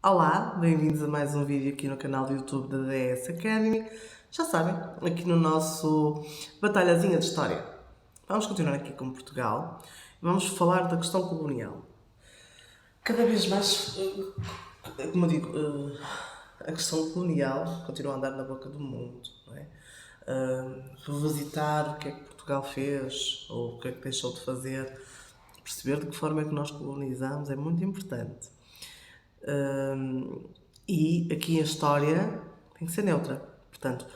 Olá, bem-vindos a mais um vídeo aqui no canal do YouTube da DS Academy. Já sabem, aqui no nosso Batalhazinha de História. Vamos continuar aqui com Portugal e vamos falar da questão colonial. Cada vez mais, como eu digo, a questão colonial continua a andar na boca do mundo, não é? Revisitar o que é que Portugal fez ou o que é que deixou de fazer, perceber de que forma é que nós colonizamos é muito importante. E aqui a história tem que ser neutra. Portanto,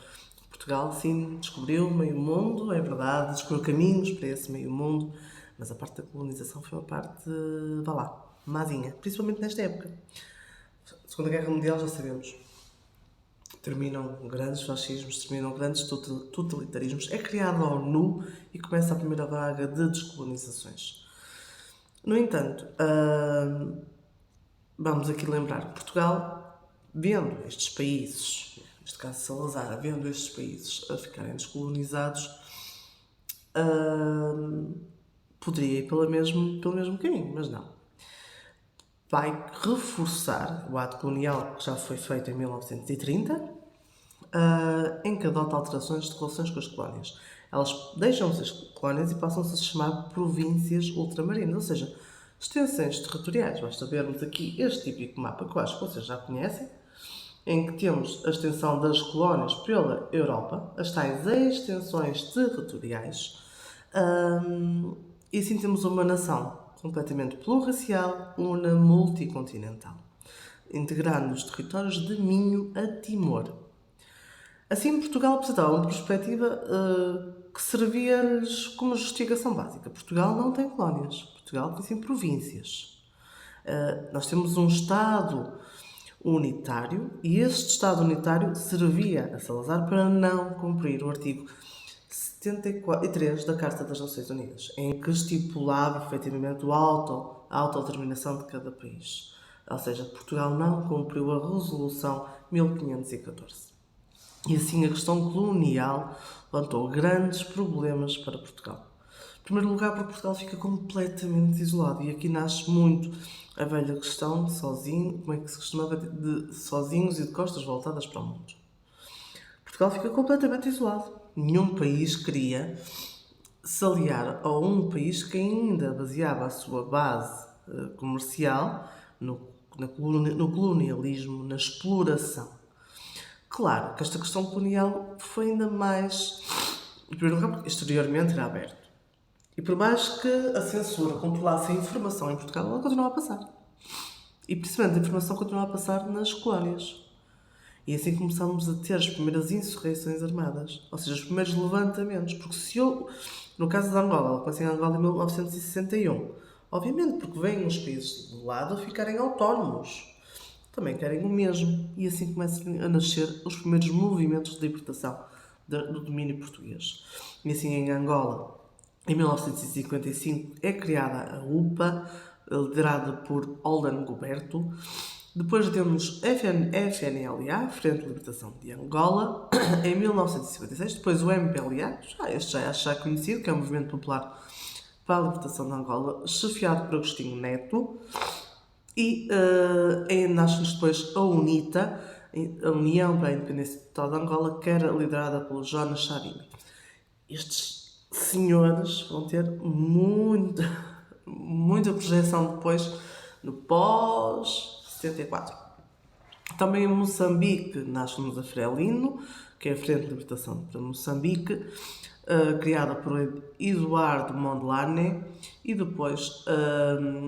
Portugal sim descobriu o meio mundo, é verdade, descobriu caminhos para esse meio mundo, mas a parte da colonização foi uma parte, vá lá, mazinha, principalmente nesta época. Segunda Guerra Mundial já sabemos. Terminam grandes fascismos, terminam grandes totalitarismos. É criada a ONU e começa a primeira vaga de descolonizações. No entanto, vamos aqui lembrar que Portugal, vendo estes países, neste caso Salazar, vendo estes países a ficarem descolonizados, poderia ir pelo mesmo caminho, mas não. Vai reforçar o ato colonial que já foi feito em 1930, em que adota alterações de relações com as colónias. Elas deixam de ser colónias e passam-se a se chamar províncias ultramarinas, ou seja, extensões territoriais. Basta vermos aqui este típico mapa que eu acho que vocês já conhecem, em que temos a extensão das colónias pela Europa, as tais extensões territoriais, e assim temos uma nação completamente plurracial, una multicontinental, integrando os territórios de Minho a Timor. Assim, Portugal apresentava uma perspectiva que servia-lhes como justificação básica. Portugal não tem colónias, Portugal tem sim províncias. Nós temos um Estado unitário e este Estado unitário servia a Salazar para não cumprir o artigo 73 da Carta das Nações Unidas, em que estipulava efetivamente a autodeterminação de cada país. Ou seja, Portugal não cumpriu a Resolução 1514. E assim a questão colonial levantou grandes problemas para Portugal. Em primeiro lugar, porque Portugal fica completamente isolado. E aqui nasce muito a velha questão de sozinho, como é que se costumava dizer, de sozinhos e de costas voltadas para o mundo. Portugal fica completamente isolado. Nenhum país queria se aliar a um país que ainda baseava a sua base comercial no colonialismo, na exploração. Claro que esta questão colonial foi ainda mais, em primeiro lugar, porque exteriormente era aberto. E por mais que a censura controlasse a informação em Portugal, ela continuava a passar. E principalmente a informação continuava a passar nas colónias. E assim começámos a ter as primeiras insurreições armadas, ou seja, os primeiros levantamentos. Porque se eu, no caso da Angola, ela começa em Angola em 1961, obviamente porque vêm os países do lado a ficarem autónomos. Também querem o mesmo. E assim começam a nascer os primeiros movimentos de libertação do domínio português. E assim em Angola, em 1955, é criada a UPA, liderada por Holden Goberto. Depois temos FNLA, Frente de Libertação de Angola, em 1956. Depois o MPLA, este já é conhecido, que é o Movimento Popular para a Libertação de Angola, chefiado por Agostinho Neto. E nasce-nos depois a UNITA, a União para a Independência Total de Angola, que era liderada pelo Jonas Savimbi. Estes senhores vão ter muita projeção depois no pós-74. Também em Moçambique nasce-nos a Frelimo, que é a Frente de Libertação para Moçambique, criada por Eduardo Mondlane, e depois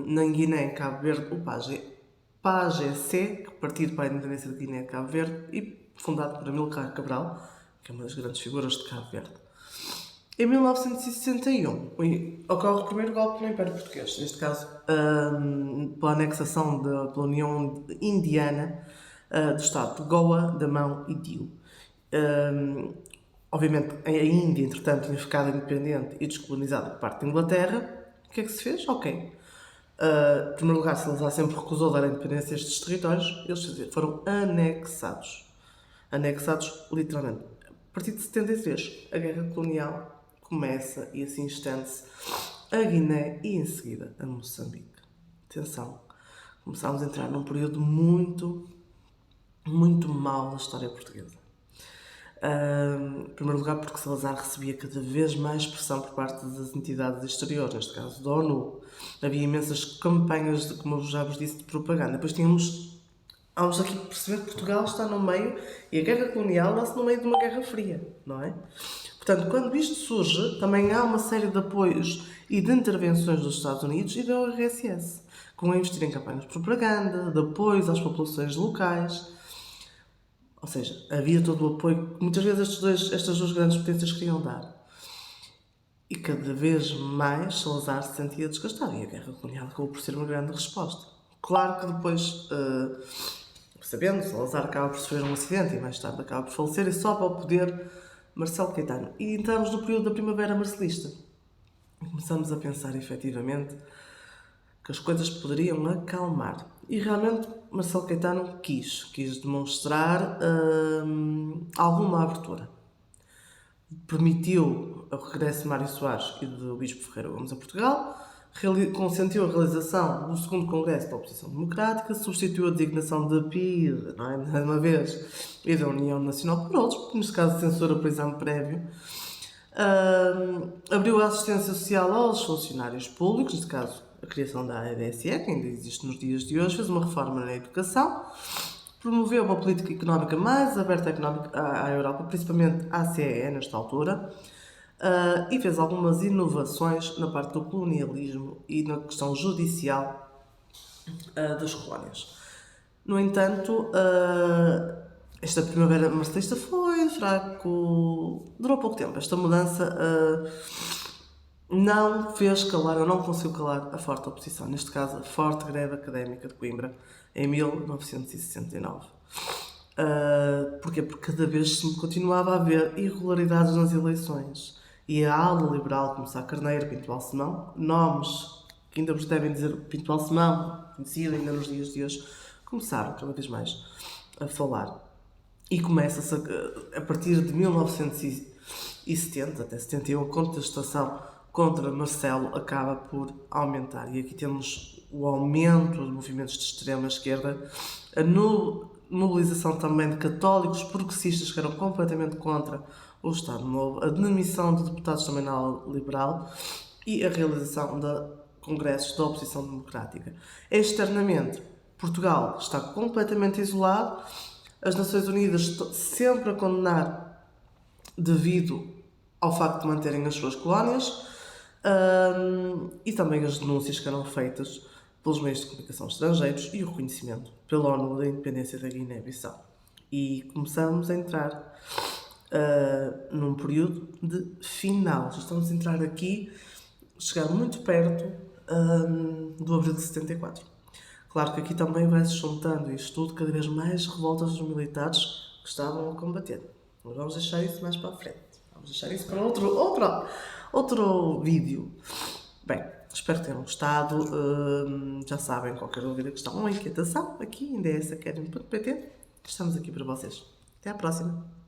na Guiné, em Cabo Verde, o PAGC, Partido para a Independência de Guiné e Cabo Verde, e fundado por Amílcar Cabral, que é uma das grandes figuras de Cabo Verde. Em 1961 ocorre o primeiro golpe no Império Português, neste caso pela anexação pela União Indiana do Estado de Goa, Damão e Diu. Obviamente a Índia, entretanto, tinha ficado independente e descolonizada por parte da Inglaterra. O que é que se fez? Ok. Em primeiro lugar, Salazar sempre recusou dar a independência a estes territórios. Eles foram anexados. Anexados, literalmente. A partir de 73, a guerra colonial começa e assim estende-se a Guiné e em seguida a Moçambique. Atenção, começámos a entrar num período muito, muito mau da história portuguesa. Em primeiro lugar, porque Salazar recebia cada vez mais pressão por parte das entidades exteriores, neste caso da ONU. Havia imensas campanhas, como eu já vos disse, de propaganda. Depois vamos aqui perceber que Portugal está no meio, e a guerra colonial dá-se no meio de uma guerra fria, não é? Portanto, quando isto surge, também há uma série de apoios e de intervenções dos Estados Unidos e da ORSS, com a investir em campanhas de propaganda, de apoios às populações locais. Ou seja, havia todo o apoio que muitas vezes estas duas grandes potências queriam dar. E cada vez mais Salazar se sentia desgastado, e a guerra colonial acabou por ser uma grande resposta. Claro que depois, sabendo, Salazar acaba por sofrer um acidente e mais tarde acaba por falecer, e sobe ao poder Marcelo Caetano. E entramos no período da Primavera Marcelista. E começamos a pensar, efetivamente, que as coisas poderiam acalmar. E realmente Marcelo Caetano quis demonstrar alguma abertura. Permitiu o regresso de Mário Soares e do Bispo Ferreira Gomes a Portugal, consentiu a realização do segundo Congresso da Oposição Democrática, substituiu a designação da PIDE, não é? Mais uma vez, e da União Nacional por outros, porque neste caso censura por exame prévio. Abriu a assistência social aos funcionários públicos, neste caso a criação da ADSE, que ainda existe nos dias de hoje, fez uma reforma na educação, promoveu uma política económica mais aberta à Europa, principalmente à CEE nesta altura, e fez algumas inovações na parte do colonialismo e na questão judicial das colónias. No entanto, esta Primavera Marcelista foi fraco, durou pouco tempo. Esta mudança não fez calar, ou não conseguiu calar a forte oposição, neste caso a forte greve académica de Coimbra, em 1969. Porquê? Porque cada vez se continuava a haver irregularidades nas eleições, e a ala liberal, como Sá Carneiro, Pinto Balsemão, nomes que ainda vos devem dizer Pinto Balsemão, conhecido ainda nos dias de hoje, começaram cada vez mais a falar. E começa-se a partir de 1970 até 71, a contestação contra Marcelo acaba por aumentar. E aqui temos o aumento de movimentos de extrema esquerda, a mobilização também de católicos progressistas que eram completamente contra o Estado Novo, a demissão de deputados também na ala liberal e a realização de congressos da oposição democrática. Externamente, Portugal está completamente isolado, as Nações Unidas sempre a condenar devido ao facto de manterem as suas colónias, e também as denúncias que eram feitas pelos meios de comunicação estrangeiros e o reconhecimento pela ONU da independência da Guiné-Bissau. E começamos a entrar num período de final. Já estamos a entrar aqui, chegar muito perto do abril de 74. Claro que aqui também vai-se juntando isto tudo, cada vez mais revoltas dos militares que estavam a combater. Mas vamos deixar isso mais para a frente. Vamos deixar isso para outro vídeo. Bem, espero que tenham gostado. Já sabem, qualquer dúvida, questão ou inquietação, aqui em dsacademy.pt, estamos aqui para vocês. Até à próxima!